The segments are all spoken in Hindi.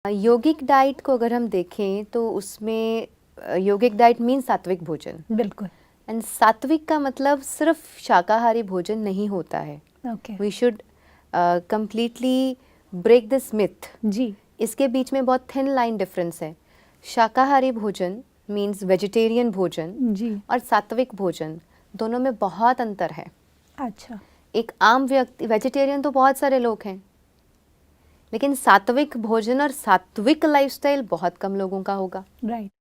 योगिक डाइट को अगर हम देखें तो उसमें योगिक डाइट मीन सात्विक भोजन। बिल्कुल। एंड सात्विक का मतलब सिर्फ शाकाहारी भोजन नहीं होता है। Okay. We should completely break this myth. जी। इसके बीच में बहुत थिन लाइन डिफरेंस है। शाकाहारी भोजन मीन्स वेजिटेरियन भोजन जी। और सात्विक भोजन दोनों में बहुत अंतर है। अच्छा। एक आम व्यक्ति, वेजिटेरियन तो बहुत सारे लोग हैं, लेकिन सात्विक भोजन और सात्विक लाइफस्टाइल बहुत कम लोगों का होगा। राइट।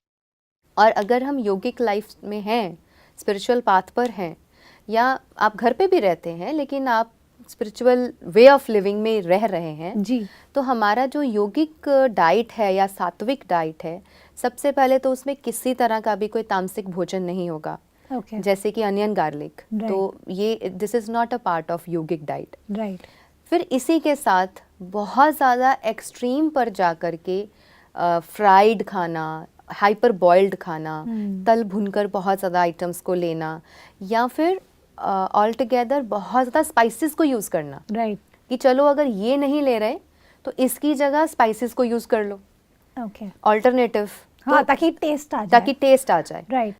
और अगर हम योगिक लाइफ में हैं, स्पिरिचुअल पाथ पर हैं, या आप घर पे भी रहते हैं लेकिन आप स्पिरिचुअल वे ऑफ लिविंग में रह रहे हैं, जी। तो हमारा जो योगिक डाइट है या सात्विक डाइट है, सबसे पहले तो उसमें किसी तरह का भी कोई तामसिक भोजन नहीं होगा। ओके। जैसे कि अनियन गार्लिक, तो ये this is not a part of yogic diet. Right. फिर इसी के साथ बहुत ज़्यादा एक्सट्रीम पर जा कर के फ्राइड खाना, हाइपर बॉइल्ड खाना, तल भुनकर बहुत ज़्यादा आइटम्स को लेना, या फिर ऑल टुगेदर बहुत ज़्यादा स्पाइसेस को यूज़ करना। राइट। कि चलो अगर ये नहीं ले रहे तो इसकी जगह स्पाइसेस को यूज़ कर लो। ओके। ऑल्टरनेटिव। हाँ, ताकि टेस्ट आ जाए। ताकि टेस्ट आ जाए। राइट।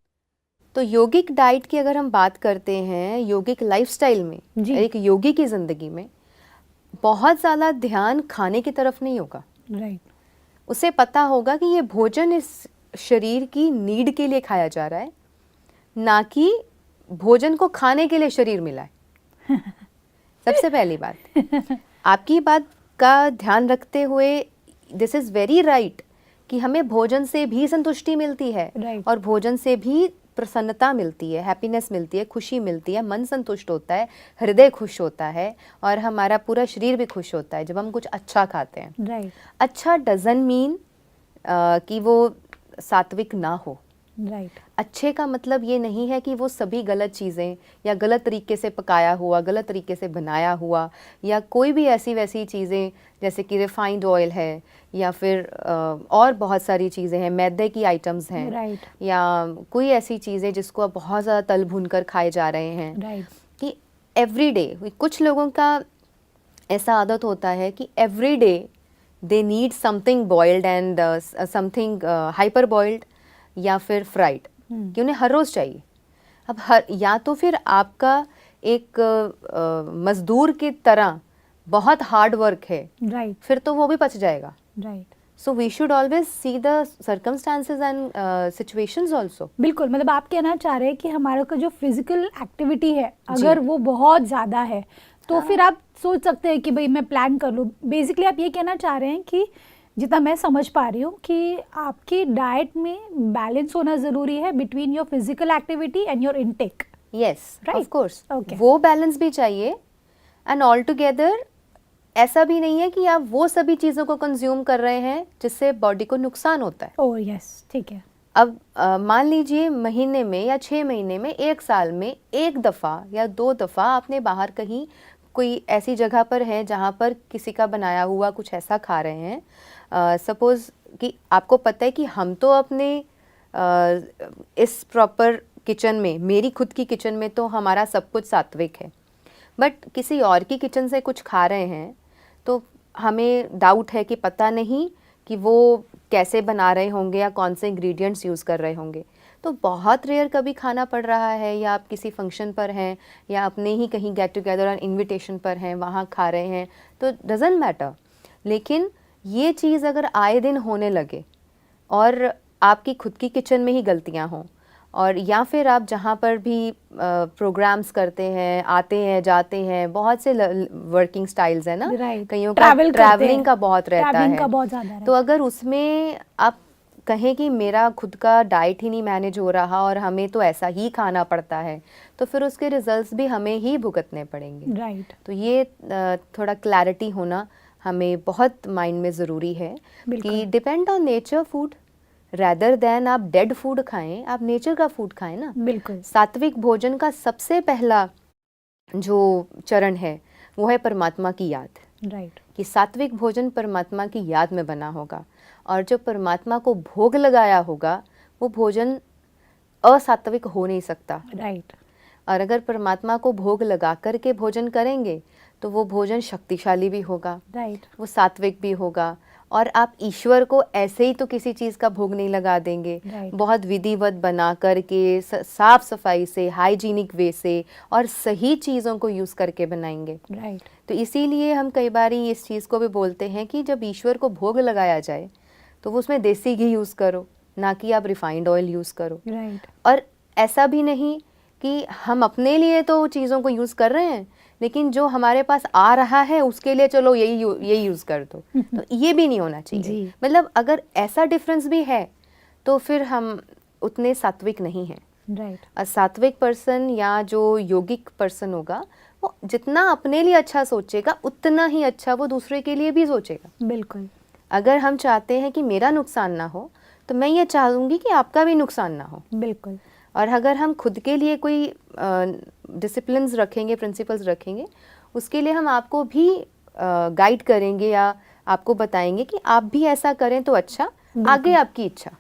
तो योगिक डाइट की अगर हम बात करते हैं, योगिक लाइफस्टाइल में, एक योगी की ज़िंदगी में बहुत ज़्यादा ध्यान खाने की तरफ नहीं होगा। राइट। उसे पता होगा कि ये भोजन इस शरीर की नीड के लिए खाया जा रहा है, ना कि भोजन को खाने के लिए शरीर मिला है। सबसे पहली बात, आपकी बात का ध्यान रखते हुए दिस इज़ वेरी राइट कि हमें भोजन से भी संतुष्टि मिलती है। Right. और भोजन से भी प्रसन्नता मिलती है, हैप्पीनेस मिलती है, खुशी मिलती है, मन संतुष्ट होता है, हृदय खुश होता है, और हमारा पूरा शरीर भी खुश होता है जब हम कुछ अच्छा खाते हैं। राइट। अच्छा डजन मीन कि वो सात्विक ना हो। राइट। अच्छे का मतलब ये नहीं है कि वो सभी गलत चीज़ें या गलत तरीके से पकाया हुआ, गलत तरीके से बनाया हुआ, या कोई भी ऐसी वैसी चीज़ें जैसे कि रिफाइंड ऑयल है, या फिर और बहुत सारी चीज़ें हैं, मैदे की आइटम्स हैं। राइट। या कोई ऐसी चीज़ें जिसको आप बहुत ज़्यादा तल भून कर खाए जा रहे हैं। राइट। कि एवरी डे, कुछ लोगों का ऐसा आदत होता है कि every day they need something boiled and something hyper boiled या फिर फ्राइड, कि उन्हें हर रोज़ चाहिए। अब या तो फिर आपका एक मजदूर की तरह बहुत हार्ड वर्क है, राइट। फिर तो वो भी पच जाएगा। Right. So we should always see the circumstances and situations also. बिल्कुल, मतलब आप कहना चाह रहे हैं कि हमारा का जो फिजिकल एक्टिविटी है, अगर वो बहुत ज़्यादा है तो फिर आप सोच सकते हैं कि भाई मैं प्लान कर लूँ। बेसिकली आप ये कहना चाह रहे हैं कि जितना मैं समझ पा रही हूँ कि आपकी डाइट में बैलेंस होना ज़रूरी है between your physical activity and your intake. Yes, of course, Okay. वो बैलेंस भी चाहिए। एंड ऑल टुगेदर ऐसा भी नहीं है कि आप वो सभी चीज़ों को कंज्यूम कर रहे हैं जिससे बॉडी को नुकसान होता है। ओह यस, ठीक है। अब मान लीजिए महीने में या 6 महीने में, 1 साल में 1 दफ़ा या 2 दफ़ा आपने बाहर कहीं कोई ऐसी जगह पर है जहाँ पर किसी का बनाया हुआ कुछ ऐसा खा रहे हैं। सपोज़ कि आपको पता है कि हम तो अपने इस प्रॉपर किचन में, मेरी खुद की किचन में तो हमारा सब कुछ सात्विक है, बट किसी और की किचन से कुछ खा रहे हैं तो हमें डाउट है कि पता नहीं कि वो कैसे बना रहे होंगे या कौन से इंग्रेडिएंट्स यूज़ कर रहे होंगे। तो बहुत रेयर कभी खाना पड़ रहा है, या आप किसी फंक्शन पर हैं, या अपने ही कहीं गेट टुगेदर और इनविटेशन पर हैं, वहाँ खा रहे हैं, तो डजंट मैटर। लेकिन ये चीज़ अगर आए दिन होने लगे और आपकी खुद की किचन में ही गलतियाँ हों, और या फिर आप जहाँ पर भी प्रोग्राम्स करते हैं, आते हैं जाते हैं, बहुत से वर्किंग स्टाइल्स है ना, कईयों का ट्रैवलिंग का बहुत रहता है। तो अगर उसमें आप कहें कि मेरा खुद का डाइट ही नहीं मैनेज हो रहा और हमें तो ऐसा ही खाना पड़ता है, तो फिर उसके रिजल्ट्स भी हमें ही भुगतने पड़ेंगे। राइट। तो ये थोड़ा क्लैरिटी होना हमें बहुत माइंड में ज़रूरी है कि depend on nature food, rather than आप डेड फूड खाएं, आप नेचर का फूड खाएं ना। बिल्कुल। सात्विक भोजन का सबसे पहला जो चरण है वो है परमात्मा की याद। राइट। कि सात्विक भोजन परमात्मा की याद में बना होगा, और जो परमात्मा को भोग लगाया होगा वो भोजन असात्विक हो नहीं सकता। राइट। और अगर परमात्मा को भोग लगा कर के भोजन करेंगे तो वो भोजन शक्तिशाली भी होगा, राइट। वो सात्विक भी होगा, और आप ईश्वर को ऐसे ही तो किसी चीज़ का भोग नहीं लगा देंगे। Right. बहुत विधिवत बना करके साफ सफाई से, हाइजीनिक वे से और सही चीज़ों को यूज़ करके बनाएंगे। राइट तो इसीलिए हम कई बार इस चीज़ को भी बोलते हैं कि जब ईश्वर को भोग लगाया जाए तो वो उसमें देसी घी यूज़ करो, ना कि आप रिफाइंड ऑयल यूज़ करो। राइट और ऐसा भी नहीं कि हम अपने लिए तो चीज़ों को यूज़ कर रहे हैं, लेकिन जो हमारे पास आ रहा है उसके लिए चलो यही यूज़ कर दो, तो ये भी नहीं होना चाहिए। जी। मतलब अगर ऐसा डिफरेंस भी है तो फिर हम उतने सात्विक नहीं हैं। राइट और सात्विक पर्सन या जो योगिक पर्सन होगा वो जितना अपने लिए अच्छा सोचेगा उतना ही अच्छा वो दूसरे के लिए भी सोचेगा। बिल्कुल अगर हम चाहते हैं कि मेरा नुकसान ना हो तो मैं ये चाहूँगी कि आपका भी नुकसान ना हो। बिल्कुल और अगर हम खुद के लिए कोई डिसिप्लिन्स रखेंगे, प्रिंसिपल्स रखेंगे, उसके लिए हम आपको भी गाइड करेंगे या आपको बताएंगे कि आप भी ऐसा करें तो अच्छा, आगे आपकी इच्छा।